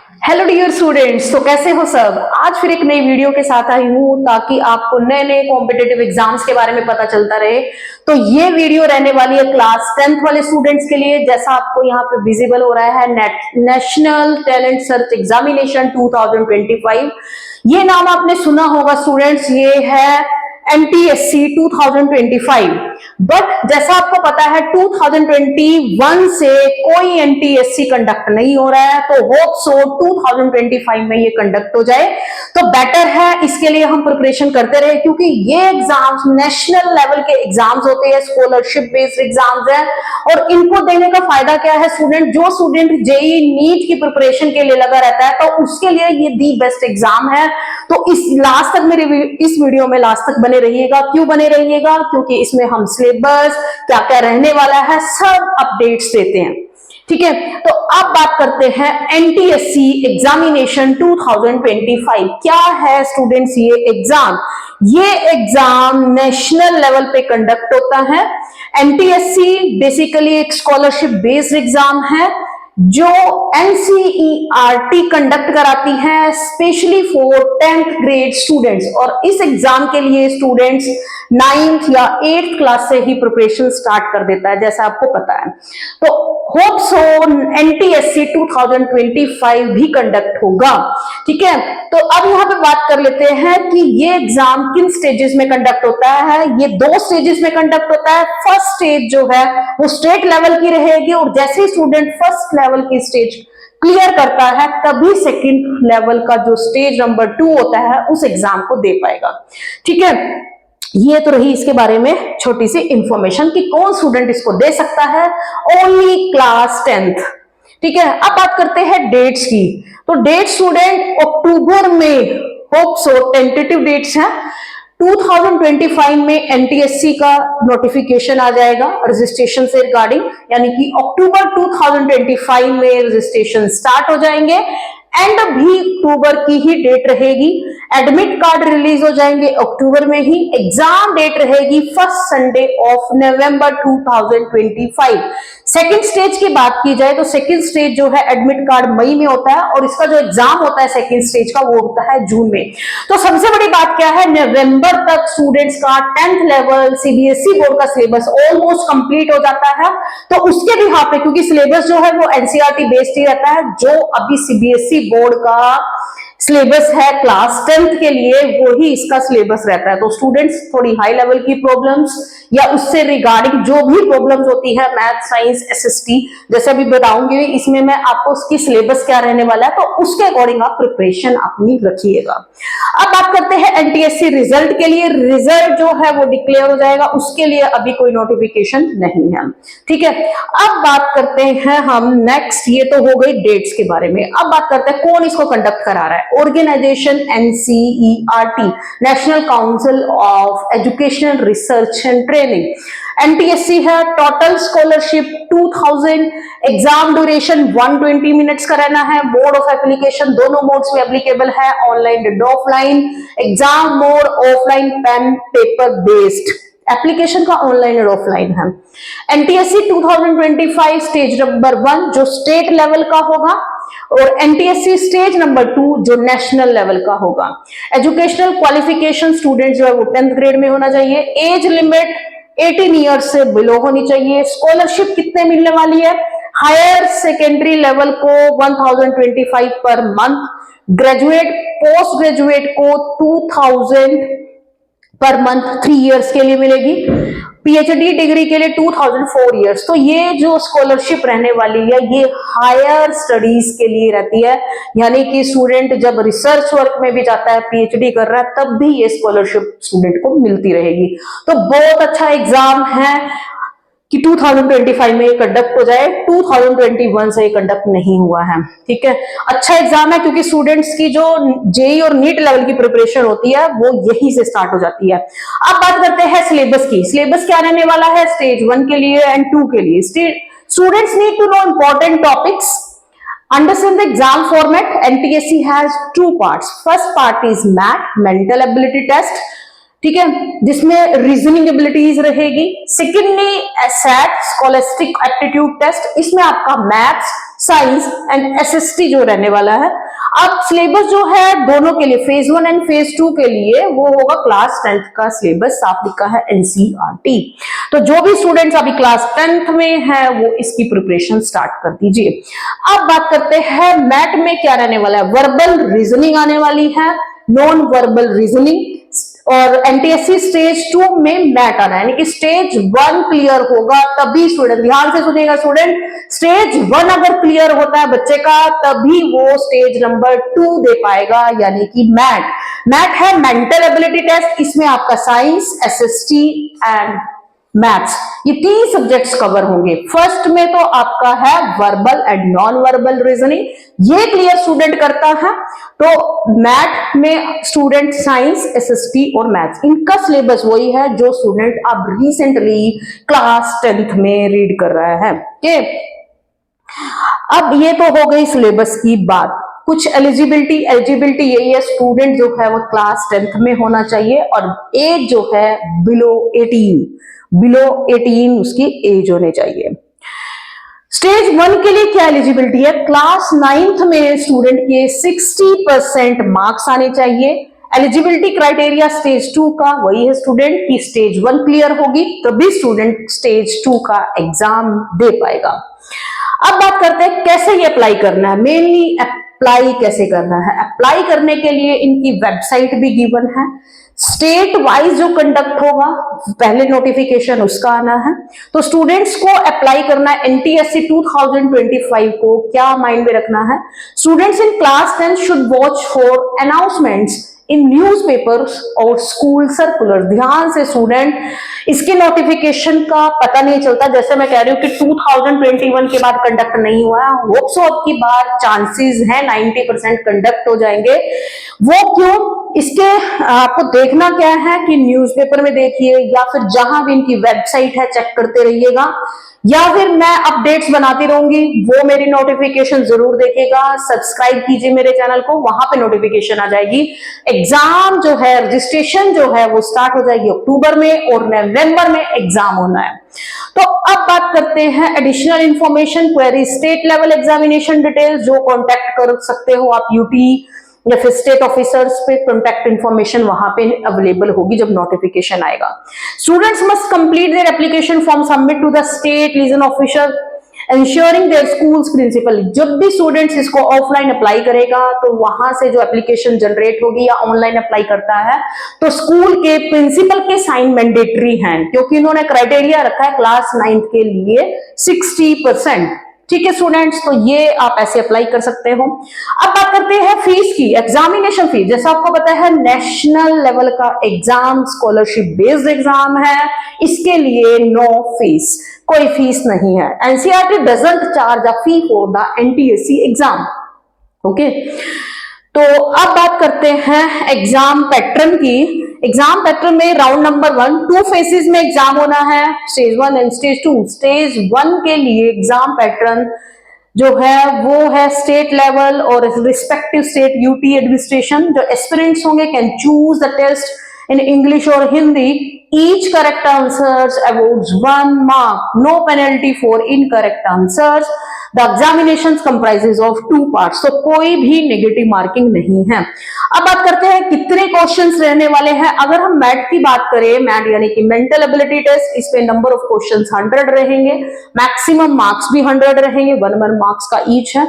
Hello dear students, तो कैसे हो सब। आज फिर एक नई वीडियो के साथ आई हूँ ताकि आपको नए नए कॉम्पिटेटिव एग्जाम्स के बारे में पता चलता रहे। तो ये वीडियो रहने वाली है क्लास 10th वाले स्टूडेंट्स के लिए। जैसा आपको यहाँ पे विजिबल हो रहा है, नेशनल टैलेंट सर्च एग्जामिनेशन 2025। ये नाम आपने सुना होगा स्टूडेंट्स, ये है एमटीएससी 2025। बट जैसा आपको पता है 2021 से कोई एमटीएससी कंडक्ट नहीं हो रहा है, तो होप सो 2025 में ये कंडक्ट हो जाए तो बेटर है। इसके लिए हम प्रिपरेशन करते रहे, क्योंकि ये एग्जाम्स नेशनल लेवल के एग्जाम्स होते हैं, स्कॉलरशिप बेस्ड एग्जाम्स हैं। और इनको देने का फायदा क्या है स्टूडेंट, जो स्टूडेंट जेई नीट की प्रिपरेशन के लिए लगा रहता है तो उसके लिए ये दी बेस्ट एग्जाम है। तो इस लास्ट तक मेरे इस वीडियो में लास्ट तक बने रहिएगा। क्यों बने रहिएगा? क्योंकि इसमें हम सिलेबस क्या क्या रहने वाला है सब अपडेट्स देते हैं। ठीक है, तो अब बात करते हैं एनटीएससी एग्जामिनेशन 2025 क्या है स्टूडेंट्स। ये एग्जाम नेशनल लेवल पे कंडक्ट होता है। एनटीएससी बेसिकली एक स्कॉलरशिप बेस्ड एग्जाम है जो एनसीईआरटी कंडक्ट कराती है specially for 10th grade students. और इस एग्जाम के लिए स्टूडेंट्स 9th या 8th क्लास से ही प्रिपरेशन स्टार्ट कर देता है, जैसा आपको पता है। तो होप सो एनटीएससी 2025 भी कंडक्ट होगा। ठीक है, तो अब यहाँ पे बात कर लेते हैं कि ये एग्जाम किन स्टेजेस में कंडक्ट होता है। ये 2 स्टेजेस में कंडक्ट होता है। फर्स्ट स्टेज जो है वो स्टेट लेवल की रहेगी, और जैसे ही स्टूडेंट फर्स्ट लेवल की स्टेज क्लियर करता है तभी सेकंड लेवल का जो स्टेज नंबर 2 होता है उस एग्जाम को दे पाएगा। ठीक है, ये तो रही इसके बारे में छोटी सी इंफॉर्मेशन कि कौन स्टूडेंट इसको दे सकता है। Only class 10th। ठीक है, अब बात करते हैं डेट्स की। तो डेट स्टूडेंट अक्टूबर में, होप सो टेंटेटिव डेट्स हैं, 2025 में एनटीएससी का नोटिफिकेशन आ जाएगा रजिस्ट्रेशन से रिगार्डिंग, यानी कि अक्टूबर 2025 में रजिस्ट्रेशन स्टार्ट हो जाएंगे। एंड भी अक्टूबर की ही डेट रहेगी। एडमिट कार्ड रिलीज हो जाएंगे अक्टूबर में ही। एग्जाम डेट रहेगी first Sunday of November 2025। Second stage की बात की जाए तो सेकंड स्टेज जो है एडमिट कार्ड मई में होता है, और इसका जो एग्जाम होता है सेकंड स्टेज का वो होता है जून में। तो सबसे बड़ी बात क्या है, नवंबर तक स्टूडेंट्स का 10th लेवल सीबीएसई बोर्ड का सिलेबस ऑलमोस्ट कंप्लीट हो जाता है। तो उसके भी यहाँ पे, क्योंकि सिलेबस जो है वो एनसीईआरटी बेस्ड ही रहता है, जो अभी सीबीएसई बोर्ड का सिलेबस है क्लास 10th के लिए वही इसका सिलेबस रहता है। तो स्टूडेंट्स थोड़ी हाई लेवल की प्रॉब्लम्स या उससे रिगार्डिंग जो भी प्रॉब्लम्स होती है मैथ साइंस एसएसटी, जैसे अभी बताऊंगी इसमें मैं आपको उसकी सिलेबस क्या रहने वाला है, तो उसके अकॉर्डिंग आप प्रिपरेशन अपनी रखिएगा। अब बात करते हैं एनटीएससी रिजल्ट के लिए। रिजल्ट जो है वो डिक्लेयर हो जाएगा, उसके लिए अभी कोई नोटिफिकेशन नहीं है। ठीक है, अब बात करते हैं हम नेक्स्ट, ये तो हो गई डेट्स के बारे में। अब बात करते हैं कौन इसको कंडक्ट करा रहा है। Organisation NCERT, National Council of Education Research and Training. NTSC है, total scholarship 2000, exam duration 120 minutes का रहना है। मोड ऑफ एप्लीकेशन दोनों मोड्स में एप्लीकेबल है, online and offline. Exam mode offline pen paper based, application का ऑनलाइन और offline है। एनटीएससी 2025 स्टेज नंबर 1 जो स्टेट लेवल का होगा, और एनटीएससी स्टेज नंबर 2 जो नेशनल लेवल का होगा। एजुकेशनल क्वालिफिकेशन स्टूडेंट जो है वो 10th ग्रेड में होना चाहिए। एज लिमिट 18 ईयर्स से बिलो होनी चाहिए। स्कॉलरशिप कितने मिलने वाली है, हायर सेकेंडरी लेवल को 1025 per month, graduate post graduate को 2000 पर मंथ 3 इयर्स के लिए मिलेगी। पीएचडी डिग्री के लिए 2000 4 इयर्स। तो ये जो स्कॉलरशिप रहने वाली है ये हायर स्टडीज के लिए रहती है, यानी कि स्टूडेंट जब रिसर्च वर्क में भी जाता है, पीएचडी कर रहा है, तब भी ये स्कॉलरशिप स्टूडेंट को मिलती रहेगी। तो बहुत अच्छा एग्जाम है कि 2025 में ये कंडक्ट हो जाए। 2021 से ये कंडक्ट नहीं हुआ है। ठीक है, अच्छा एग्जाम है क्योंकि स्टूडेंट्स की जो जेई और नीट लेवल की प्रिपरेशन होती है वो यहीं से स्टार्ट हो जाती है। अब बात करते हैं सिलेबस की। सिलेबस क्या रहने वाला है स्टेज 1 के लिए एंड 2 के लिए। Students need to know important topics, understand the exam format. NTSC has 2 parts. First part is math, mental ability test, ठीक है, जिसमें रीजनिंग एबिलिटीज रहेगी। सेकेंडली एसएट, स्कॉलस्टिक एप्टीट्यूड टेस्ट, इसमें आपका मैथ्स साइंस एंड एसएसटी जो रहने वाला है। अब सिलेबस जो है दोनों के लिए, फेज 1 एंड फेज 2 के लिए, वो होगा क्लास 10th का सिलेबस, साफ लिखा है एनसीईआरटी। तो जो भी स्टूडेंट्स अभी क्लास 10th में है वो इसकी प्रिपरेशन स्टार्ट कर दीजिए। अब बात करते हैं मैथ में क्या रहने वाला है। वर्बल रीजनिंग आने वाली है, नॉन वर्बल रीजनिंग, और एनटीएससी स्टेज 2 में मैथ आ रहा है, यानी कि स्टेज 1 क्लियर होगा तभी स्टूडेंट, ध्यान से सुनिएगा स्टूडेंट, स्टेज 1 अगर क्लियर होता है बच्चे का तभी वो स्टेज नंबर 2 दे पाएगा, यानी कि मैथ है मेंटल एबिलिटी टेस्ट। इसमें आपका साइंस, एसएसटी एंड मैथ्स, ये 3 सब्जेक्ट्स कवर होंगे। फर्स्ट में तो आपका है verbal and non verbal reasoning, ये क्लियर स्टूडेंट करता है तो मैथ में स्टूडेंट साइंस, एसएसटी और मैथ्स, इनका सिलेबस वही है जो स्टूडेंट अब रिसेंटली क्लास 10th में रीड कर रहा है। ओके, अब ये तो हो गई सिलेबस की बात। कुछ एलिजिबिलिटी यही है, स्टूडेंट जो है वो क्लास 10th में होना चाहिए और एज जो है बिलो 18 उसकी एज होने चाहिए। स्टेज 1 के लिए क्या एलिजिबिलिटी है, क्लास 9th में स्टूडेंट के 60% मार्क्स आने चाहिए। एलिजिबिलिटी क्राइटेरिया स्टेज 2 का वही है स्टूडेंट की स्टेज 1 क्लियर होगी तभी स्टूडेंट स्टेज 2 का एग्जाम दे पाएगा। अब बात करते हैं कैसे ये अप्लाई करना है, मेनली अप्लाई कैसे करना है। अप्लाई करने के लिए इनकी वेबसाइट भी गिवन है, स्टेट वाइज जो कंडक्ट होगा पहले नोटिफिकेशन उसका आना है। तो स्टूडेंट्स को अप्लाई करना है एनटीएससी 2025 को क्या माइंड में रखना है, students in class 10 should watch for announcements in newspapers और स्कूल सर्कुलर। ध्यान से स्टूडेंट, इसके नोटिफिकेशन का पता नहीं चलता, जैसे मैं कह रही हूँ कि 2021 के बाद कंडक्ट नहीं हुआ है, होप सो अब की बार चांसेस है 90% कंडक्ट हो जाएंगे। वो क्यों, इसके आपको देखना क्या है कि न्यूज़पेपर में देखिए या फिर जहां भी इनकी वेबसाइट है चेक करते रहिएगा, या फिर मैं अपडेट्स बनाती रहूंगी, वो मेरी नोटिफिकेशन जरूर देखिएगा। सब्सक्राइब कीजिए मेरे चैनल को, वहां पे नोटिफिकेशन आ जाएगी। एग्जाम जो है, रजिस्ट्रेशन जो है वो स्टार्ट हो जाएगी अक्टूबर में और नवंबर में एग्जाम होना है। तो अब बात करते हैं additional information, query, state level examination details, जो कॉन्टेक्ट कर सकते हो आप यूटी या फिर स्टेट ऑफिसर्स पे, कॉन्टैक्ट इंफॉर्मेशन वहां पे अवेलेबल होगी जब नोटिफिकेशन आएगा। Students must complete their application form, submit to the state liaison officer ensuring their schools principal. जब भी स्टूडेंट्स इसको ऑफलाइन अप्लाई करेगा तो वहां से जो एप्लीकेशन जनरेट होगी या ऑनलाइन अप्लाई करता है तो स्कूल के प्रिंसिपल के साइन मैंडेटरी हैं, क्योंकि इन्होंने क्राइटेरिया रखा है क्लास 9th के लिए 60%। ठीक है स्टूडेंट्स, तो ये आप ऐसे अप्लाई कर सकते हो। अब बात करते हैं फीस की, एग्जामिनेशन फीस। जैसा आपको पता है नेशनल लेवल का एग्जाम स्कॉलरशिप बेस्ड एग्जाम है, इसके लिए नो फीस, कोई फीस नहीं है। NCERT doesn't charge a fee for the NTSC exam. Okay, तो अब बात करते हैं एग्जाम पैटर्न की। एग्जाम पैटर्न में राउंड नंबर 1 2 फेजेस में एग्जाम होना है, स्टेज 1 एंड स्टेज 2। स्टेज 1 के लिए एग्जाम पैटर्न जो है वो है स्टेट लेवल और रिस्पेक्टिव स्टेट यूटी एडमिनिस्ट्रेशन। जो एस्पिरेंट्स होंगे can choose the test in English और Hindi. Each correct answers awards 1 mark, no penalty for incorrect answers. The examination comprises of 2 parts, तो कोई भी नेगेटिव मार्किंग नहीं है। अब बात करते हैं कितने क्वेश्चंस रहने वाले हैं। अगर हम मैथ की बात करें, मैथ यानी कि मेंटल एबिलिटी टेस्ट, इसमें नंबर ऑफ क्वेश्चंस 100 रहेंगे, मैक्सिमम मार्क्स भी 100 रहेंगे, 1 मार्क्स का ईच है।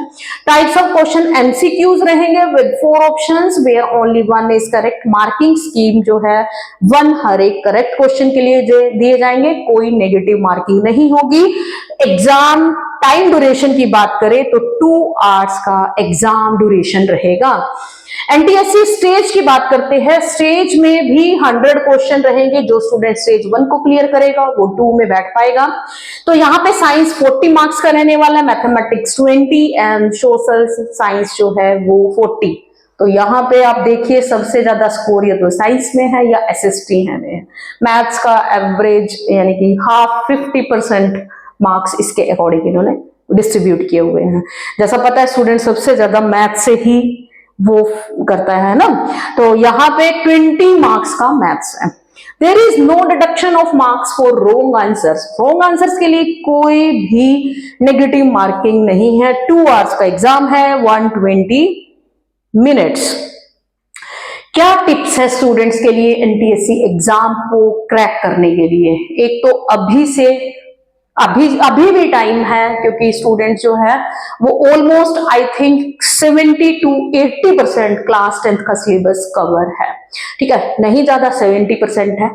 टाइप्स ऑफ क्वेश्चन एमसीक्यूज रहेंगे with 4 options where only 1 is correct. Marking scheme जो है 1 हर एक करेक्ट क्वेश्चन के लिए दिए जाएंगे, कोई नेगेटिव मार्किंग नहीं होगी। एग्जाम टाइम ड्यूरेशन की बात करें तो 2 hours का एग्जाम ड्यूरेशन रहेगा। एनटीएससी स्टेज की बात करते हैं, स्टेज में भी 100 क्वेश्चन रहेंगे। जो स्टूडेंट स्टेज 1 को क्लियर करेगा वो 2 में बैठ पाएगा। तो यहाँ पे साइंस 40 मार्क्स का रहने वाला है, मैथमेटिक्स 20 एंड सोशल साइंस जो है वो 40। तो यहाँ पे आप देखिए सबसे ज्यादा स्कोर या तो साइंस में है या एसएसटी है। मैथ्स का एवरेज यानी कि हाफ 50% मार्क्स इसके अकॉर्डिंग इन्होंने डिस्ट्रीब्यूट किए हुए हैं। जैसा पता है स्टूडेंट सबसे ज्यादा मैथ से ही वो करता है ना, तो यहाँ पे 20 मार्क्स का मैथ्स है। There is no deduction of marks for wrong answers. Wrong answers के लिए कोई भी नेगेटिव मार्किंग नहीं है। 2 आवर्स का एग्जाम है, 120 मिनट्स। क्या टिप्स है स्टूडेंट्स के लिए एनटीएससी एग्जाम को क्रैक करने के लिए? एक तो अभी भी टाइम है, क्योंकि स्टूडेंट जो है वो almost I think 70 to 80% class 10th का सिलेबस कवर है। ठीक है, नहीं ज्यादा, 70% है।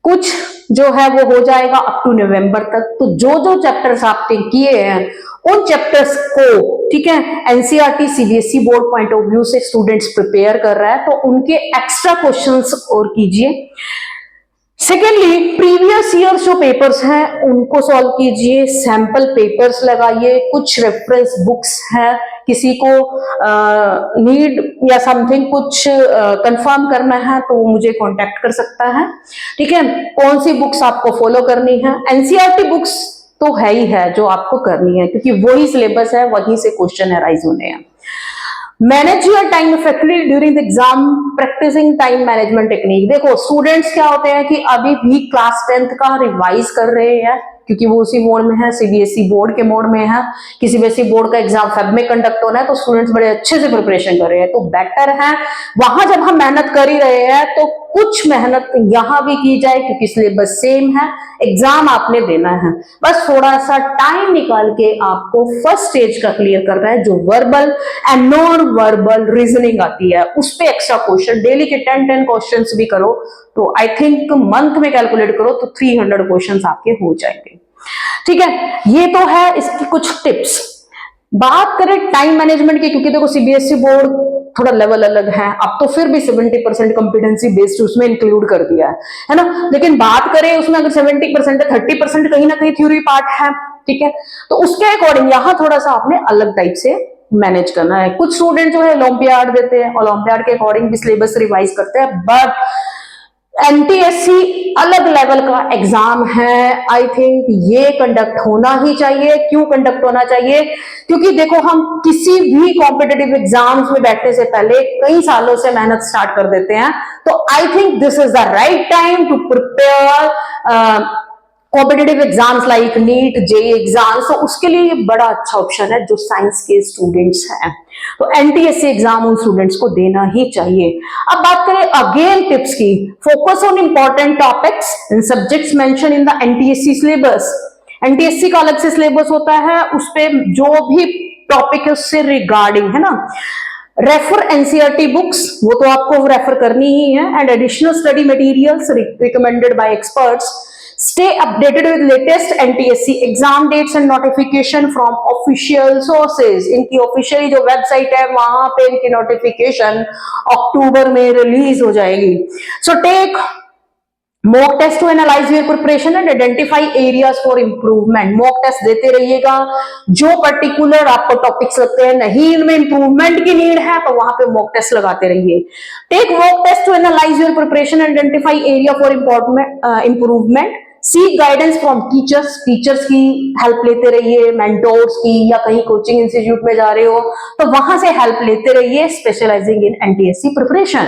कुछ जो है वो हो जाएगा अप टू नवंबर तक। तो जो जो चैप्टर्स आपने किए हैं उन चैप्टर्स को, ठीक है, NCERT CBSE board point of view से स्टूडेंट्स प्रिपेयर कर रहा है, तो उनके एक्स्ट्रा क्वेश्चंस और कीजिए। सेकेंडली, प्रीवियस ईयर जो पेपर्स हैं उनको सॉल्व कीजिए, सैंपल पेपर्स लगाइए। कुछ रेफरेंस बुक्स हैं, किसी को नीड या समथिंग कुछ कंफर्म करना है तो वो मुझे कांटेक्ट कर सकता है। ठीक है, कौन सी बुक्स आपको फॉलो करनी है? एनसीईआरटी बुक्स तो है ही है जो आपको करनी है, क्योंकि वही सिलेबस है, वहीं से क्वेश्चन अराइज होने हैं। Manage your time effectively during the exam, practising time management technique. देखो स्टूडेंट्स क्या होते हैं कि अभी भी क्लास 10th का रिवाइज कर रहे हैं, क्योंकि वो उसी मोड में है, सीबीएसई बोर्ड के मोड में है कि सीबीएसई बोर्ड का एग्जाम फेब में कंडक्ट होना है, तो स्टूडेंट्स बड़े अच्छे से प्रिपरेशन कर रहे हैं। तो बेटर है वहां जब हम मेहनत कर ही रहे हैं तो कुछ मेहनत यहां भी की जाए, क्योंकि सिलेबस सेम है, एग्जाम आपने देना है। बस थोड़ा सा टाइम निकाल के आपको फर्स्ट स्टेज का क्लियर करना है, जो verbal and non verbal reasoning आती है, उस पे एक्स्ट्रा क्वेश्चन डेली के 10 क्वेश्चंस भी करो तो आई थिंक मंथ में कैलकुलेट करो तो 300 क्वेश्चंस आपके हो जाएंगे। ठीक है, ये तो है इसकी कुछ टिप्स। बात करें टाइम मैनेजमेंट की, क्योंकि देखो सीबीएसई बोर्ड थोड़ा लेवल अलग है, अब तो फिर भी 70% कॉम्पिटेंसी बेस्ड उसमें इंक्लूड कर दिया है ना। लेकिन बात करें उसमें अगर 70% है, 30% कहीं ना कहीं थ्योरी पार्ट है। ठीक है, तो उसके अकॉर्डिंग यहाँ थोड़ा सा आपने अलग टाइप से मैनेज करना है। कुछ स्टूडेंट जो है ओलंपियाड देते हैं, ओलंपियाड के अकॉर्डिंग भी सिलेबस रिवाइज करते हैं, बट एनटीएससी अलग लेवल का एग्जाम है। आई थिंक ये कंडक्ट होना ही चाहिए। क्यों कंडक्ट होना चाहिए? क्योंकि देखो हम किसी भी कॉम्पिटिटिव एग्जाम्स में बैठने से पहले कई सालों से मेहनत स्टार्ट कर देते हैं, तो I think this is the right time to prepare competitive exams like NEET, JEE exams. तो उसके लिए ये बड़ा अच्छा ऑप्शन है जो साइंस के स्टूडेंट्स हैं। तो एनटीएससी एग्जाम उन स्टूडेंट्स को देना ही चाहिए। अब बात करें अगेन टिप्स की, focus on important topics in subjects mention in the NTSC syllabus. NTSC का अलग से सिलेबस होता है, उस पे जो भी टॉपिक है उससे रिगार्डिंग, है ना। रेफर एनसीईआरटी बुक्स, वो तो आपको रेफर करनी ही है, and additional study materials recommended by experts. Stay updated with latest NTSC exam dates and notification from official sources. इनकी ऑफिशियली जो वेबसाइट है वहां पे इनकी नोटिफिकेशन अक्टूबर में रिलीज हो जाएगी। So take mock test to analyze your preparation and identify areas for improvement. mock test देते रहिएगा, जो पर्टिकुलर आपको टॉपिक्स लगते हैं नहीं इनमें इंप्रूवमेंट की नीड है तो वहां पे mock test लगाते रहिए। Take mock test to analyze your preparation and identify area for improvement. Seek guidance from teachers, teachers की हेल्प लेते रहिए, मेंटोर्स की, या कहीं कोचिंग इंस्टीट्यूट में जा रहे हो तो वहां से हेल्प लेते रहिए, specialising in NTSC preparation.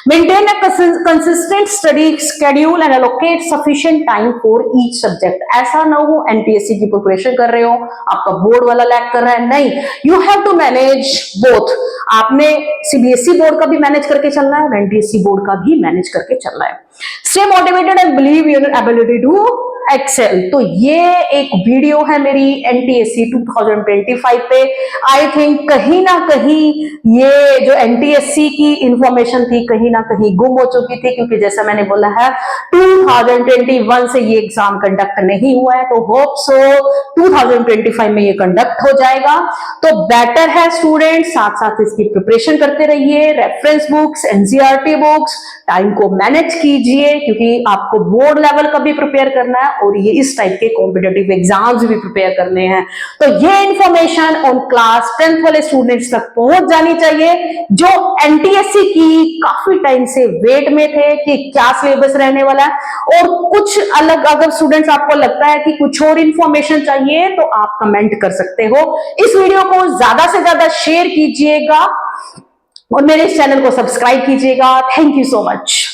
Maintain a consistent study schedule and allocate sufficient time for each subject. ऐसा ना हो एनटीएससी की प्रिपरेशन कर रहे हो, आपका बोर्ड वाला लैग कर रहा है, नहीं, you have to manage both. आपने सीबीएसई बोर्ड का भी मैनेज करके चलना है और एनटीएससी बोर्ड का भी मैनेज करके चलना है। Stay motivated and believe in ability to excel. तो ये एक वीडियो है मेरी एनटीएससी 2025 पे। आई थिंक कहीं ना कहीं ये जो एनटीएससी की इंफॉर्मेशन थी कहीं ना कहीं गुम हो चुकी थी, क्योंकि जैसा मैंने बोला है 2021 से ये एग्जाम कंडक्ट नहीं हुआ है, तो होप सो 2025 में ये कंडक्ट हो जाएगा। तो बेटर है स्टूडेंट साथ साथ इसकी प्रिपरेशन करते रहिए, reference books, NCERT books, time को मैनेज कीजिए, क्योंकि आपको बोर्ड लेवल का भी प्रिपेयर करना है और ये इस टाइप के कॉम्पिटिटिव एग्जाम्स भी प्रिपेयर करने हैं। तो ये इंफॉर्मेशन ऑन क्लास 10th वाले स्टूडेंट्स तक पहुंच जानी चाहिए, जो एनटीएससी की काफी टाइम से वेट में थे कि क्या सिलेबस रहने वाला है। और कुछ अलग अगर स्टूडेंट्स आपको लगता है कि कुछ और इंफॉर्मेशन चाहिए तो आप कमेंट कर सकते हो। इस वीडियो को ज्यादा से ज्यादा शेयर कीजिएगा और मेरे चैनल को सब्सक्राइब कीजिएगा। Thank you so much.